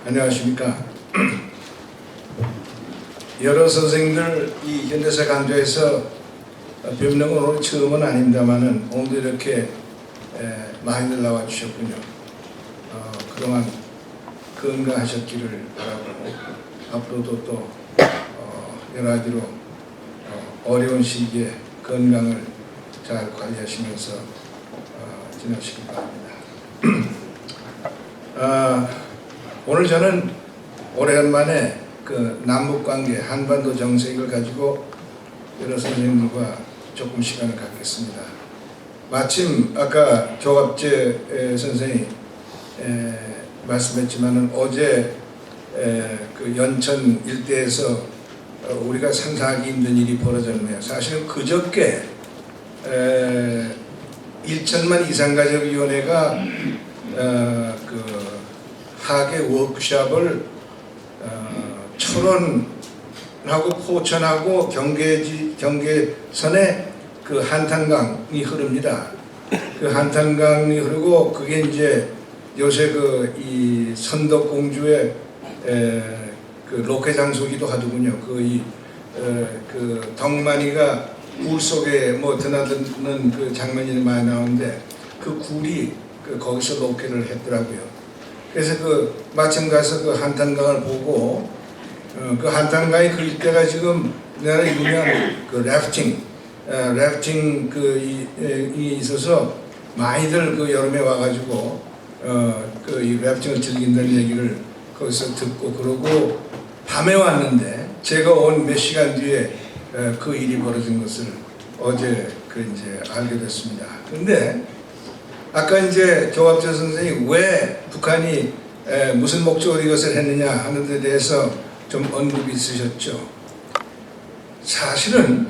안녕하십니까. 여러 선생님들 이 현대사 강좌에서 뵙는 건 오늘 처음은 아닙니다만은 오늘도 이렇게 많이들 나와 주셨군요. 그동안 건강하셨기를 바라고 앞으로도 또 여러 가지로 어려운 시기에 건강을 잘 관리하시면서 지나시기 바랍니다. 오늘 저는 오래간만에 그 남북관계 한반도 정책을 가지고 여러 선생님들과 조금 시간을 갖겠습니다. 마침 아까 조갑재 선생이 말씀했지만은 어제 그 연천 일대에서 우리가 상상하기 힘든 일이 벌어졌네요. 사실은 그저께 1천만 이산가족위원회가 그 하계 워크숍을 철원하고 포천하고 경계선에 그 한탄강이 흐릅니다. 그 한탄강이 흐르고 그게 이제 요새 그 이 선덕공주의 그 로켓 장소기도 하더군요. 그 덕만이가 굴 속에 뭐 드나드는 그 장면이 많이 나오는데 그 굴이 거기서 로켓을 했더라고요. 그래서 그 마침 가서 그 한탄강을 보고 그 한탄강의 그 일대가 지금 우리나라 유명한 그 래프팅 이 있어서 많이들 그 여름에 와가지고 그 이 래프팅을 즐긴다는 얘기를 거기서 듣고 그러고 밤에 왔는데 제가 온 몇 시간 뒤에 그 일이 벌어진 것을 어제 그 이제 알게 됐습니다. 그런데 아까 이제 조갑재 선생이 왜 북한이 무슨 목적으로 이것을 했느냐 하는 데 대해서 좀 언급이 있으셨죠. 사실은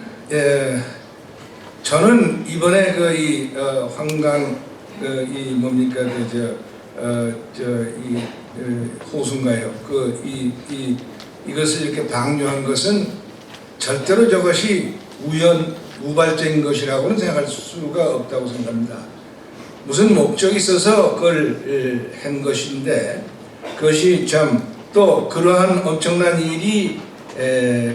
저는 이번에 그 이 황강 이 뭡니까 이 호수인가요? 이것을 이렇게 방류한 것은 절대로 저것이 우발적인 것이라고는 생각할 수가 없다고 생각합니다. 무슨 목적이 있어서 그걸 한 것인데 그것이 참 또 그러한 엄청난 일이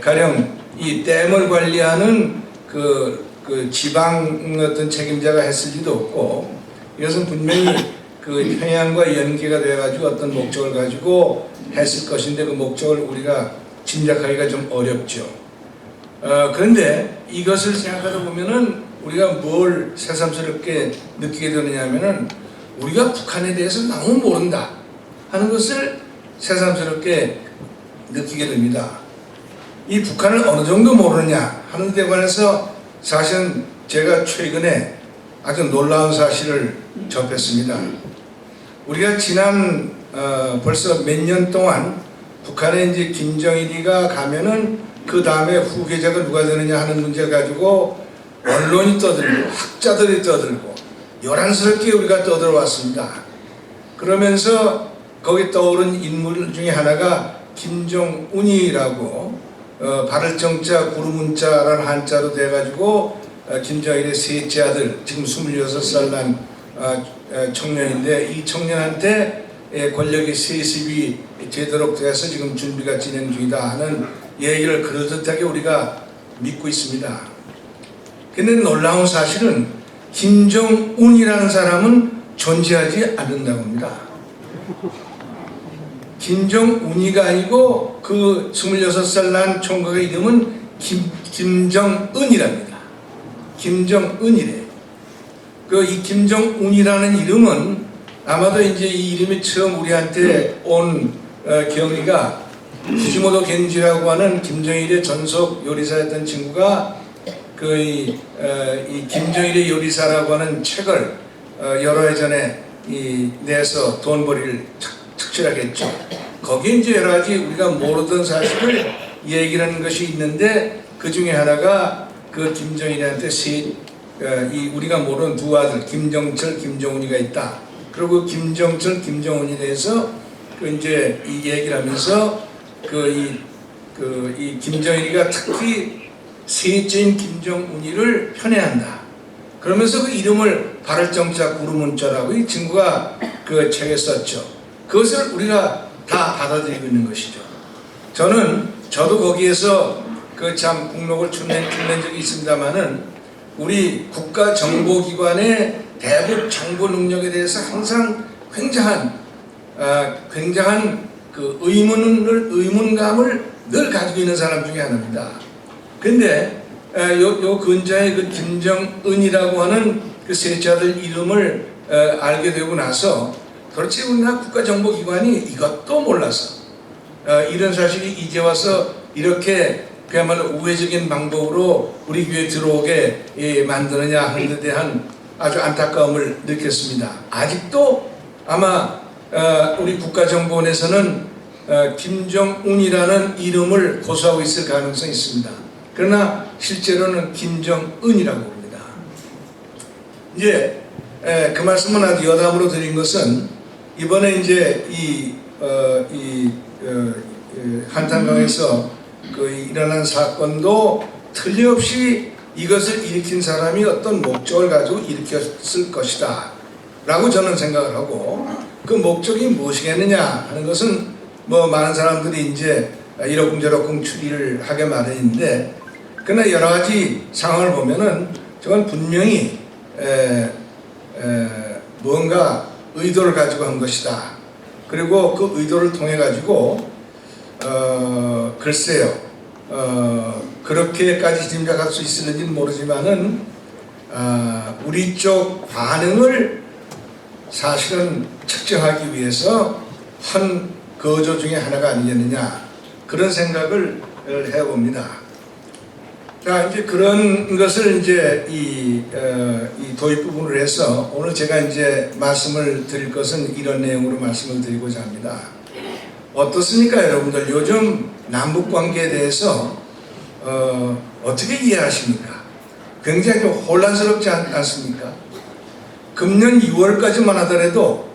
가령 이 댐을 관리하는 그 지방 어떤 책임자가 했을 리도 없고 이것은 분명히 그 평양과 연계가 되어가지고 어떤 목적을 가지고 했을 것인데 그 목적을 우리가 짐작하기가 좀 어렵죠. 그런데 이것을 생각하다 보면은 우리가 뭘 새삼스럽게 느끼게 되느냐 하면은 우리가 북한에 대해서 너무 모른다 하는 것을 새삼스럽게 느끼게 됩니다. 이 북한을 어느 정도 모르느냐 하는 데 관해서 사실은 제가 최근에 아주 놀라운 사실을 접했습니다. 우리가 지난 벌써 몇 년 동안 북한에 이제 김정일이가 가면은 그 다음에 후계자가 누가 되느냐 하는 문제 가지고 언론이 떠들고 학자들이 떠들고 요란스럽게 우리가 떠들어왔습니다. 그러면서 거기 떠오른 인물 중에 하나가 김정은이라고 발을정자 구름문자라는 한자로 돼가지고 김정일의 셋째 아들 지금 26살 난 청년인데 이 청년한테 권력의 세습이 되도록 돼서 지금 준비가 진행 중이다 하는 얘기를 그럴듯하게 우리가 믿고 있습니다. 그런데 놀라운 사실은 김정은이라는 사람은 존재하지 않는다고 합니다. 김정은이가 아니고 그 26살 난 총각의 이름은 김정은이랍니다. 김정은이래. 이 김정은이라는 이름은 아마도 이제 이 이름이 처음 우리한테 온 경위가 후지모토 겐지라고 하는 김정일의 전속 요리사였던 친구가 이 김정일의 요리사라고 하는 책을 여러 해 전에 내서 돈벌이를 특출하게 했죠. 거기에 이제 여러 가지 우리가 모르던 사실을 얘기하는 것이 있는데 그 중에 하나가 그 김정일한테 우리가 모르는 두 아들 김정철, 김정은이가 있다. 그리고 김정철, 김정은에 대해서 이제 이 얘기를 하면서 이 김정일이가 특히 셋째인 김정은이를 편애한다. 그러면서 그 이름을 발을정자 구름문자라고 이 친구가 그 책에 썼죠. 그것을 우리가 다 받아들이고 있는 것이죠. 저도 거기에서 그 참 국록을 출낸 적이 있습니다만은 우리 국가정보기관의 대북 정보 능력에 대해서 항상 굉장한 그 의문감을 늘 가지고 있는 사람 중에 하나입니다. 근데 요 근자의 그 김정은이라고 하는 그 셋째 이름을 알게 되고 나서 도대체 우리나라 국가정보기관이 이것도 몰라서 이런 사실이 이제 와서 이렇게 그야말로 우회적인 방법으로 우리 교회에 들어오게 만드느냐 하는 데 대한 아주 안타까움을 느꼈습니다. 아직도 아마 우리 국가정보원에서는 김정운이라는 이름을 고수하고 있을 가능성이 있습니다. 그러나 실제로는 김정은이라고 합니다. 이제 그 말씀은 아주 여담으로 드린 것은 이번에 이제 한탄강에서 그 일어난 사건도 틀림없이 이것을 일으킨 사람이 어떤 목적을 가지고 일으켰을 것이다 라고 저는 생각을 하고, 그 목적이 무엇이겠느냐 하는 것은 뭐 많은 사람들이 이제 이러쿵저러쿵 추리를 하게 마련인데, 그러나 여러 가지 상황을 보면은 저건 분명히 뭔가 의도를 가지고 한 것이다. 그리고 그 의도를 통해 가지고 글쎄요, 그렇게까지 짐작할 수 있을는지는 모르지만은 우리 쪽 반응을 사실은 측정하기 위해서 한 거조 중에 하나가 아니겠느냐, 그런 생각을 해봅니다. 자, 이제 그런 것을 이제 이 도입 부분을 해서 오늘 제가 이제 말씀을 드릴 것은 이런 내용으로 말씀을 드리고자 합니다. 어떻습니까, 여러분들? 요즘 남북 관계에 대해서 어떻게 이해하십니까? 굉장히 좀 혼란스럽지 않습니까? 금년 6월까지만 하더라도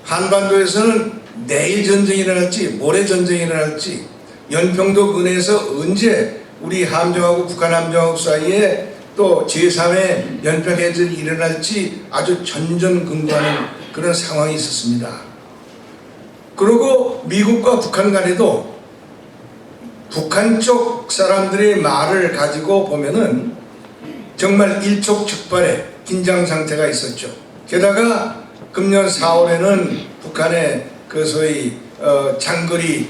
한반도에서는 내일 전쟁이 일어날지 모레 전쟁이 일어날지, 연평도 근해에서 언제 우리 함정하고 북한 함정하고 사이에 또 제3의 연평해전이 일어날지 아주 전전긍긍하는 그런 상황이 있었습니다. 그리고 미국과 북한 간에도 북한 쪽 사람들의 말을 가지고 보면은 정말 일촉즉발의 긴장 상태가 있었죠. 게다가 금년 4월에는 북한의 그 소위 장거리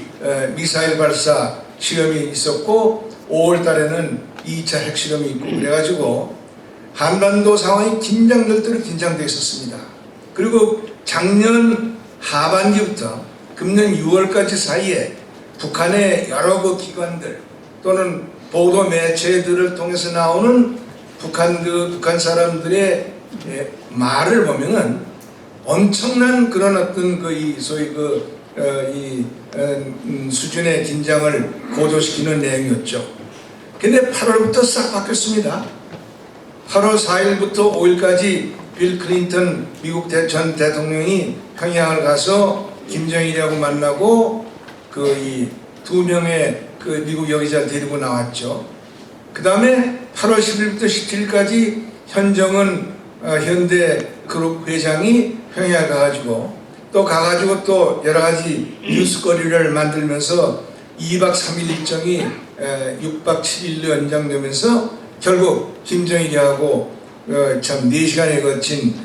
미사일 발사 시험이 있었고, 5월 달에는 2차 핵실험이 있고, 그래가지고 한반도 상황이 긴장될 대로 긴장되어 있었습니다. 그리고 작년 하반기부터 금년 6월까지 사이에 북한의 여러 그 기관들 또는 보도 매체들을 통해서 나오는 북한 사람들의 말을 보면은 엄청난 그런 어떤 소위 수준의 긴장을 고조시키는 내용이었죠. 근데 8월부터 싹 바뀌었습니다. 8월 4일부터 5일까지 빌 클린턴 미국 전 대통령이 평양을 가서 김정일하고 만나고 이 두 명의 그 미국 여기자 데리고 나왔죠. 그 다음에 8월 10일부터 17일까지 현정은 현대 그룹 회장이 평양 가가지고 또 여러 가지 뉴스거리를 만들면서 2박 3일 일정이 6박 7일로 연장되면서 결국 김정일이하고 참 4시간에 거친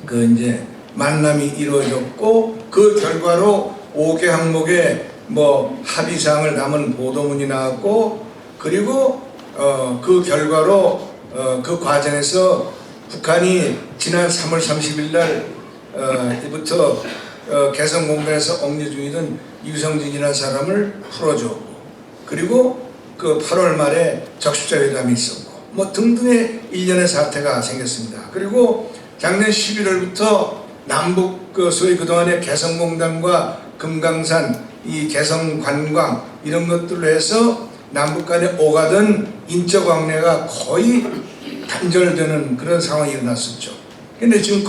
그 이제 만남이 이루어졌고, 그 결과로 5개 항목의 뭐 합의사항을 담은 보도문이 나왔고, 그리고 그 결과로 그 과정에서 북한이 지난 3월 30일 날부터 개성공단에서 억류 중이던 유성진이라는 사람을 풀어줬고, 그리고 그 8월 말에 적십자 회담이 있었고, 뭐 등등의 일련의 사태가 생겼습니다. 그리고 작년 11월부터 남북 소위 그동안의 개성공단과 금강산 이 개성관광 이런 것들로 해서 남북 간에 오가던 인적 왕래가 거의 단절되는 그런 상황이 일어났었죠. 근데 지금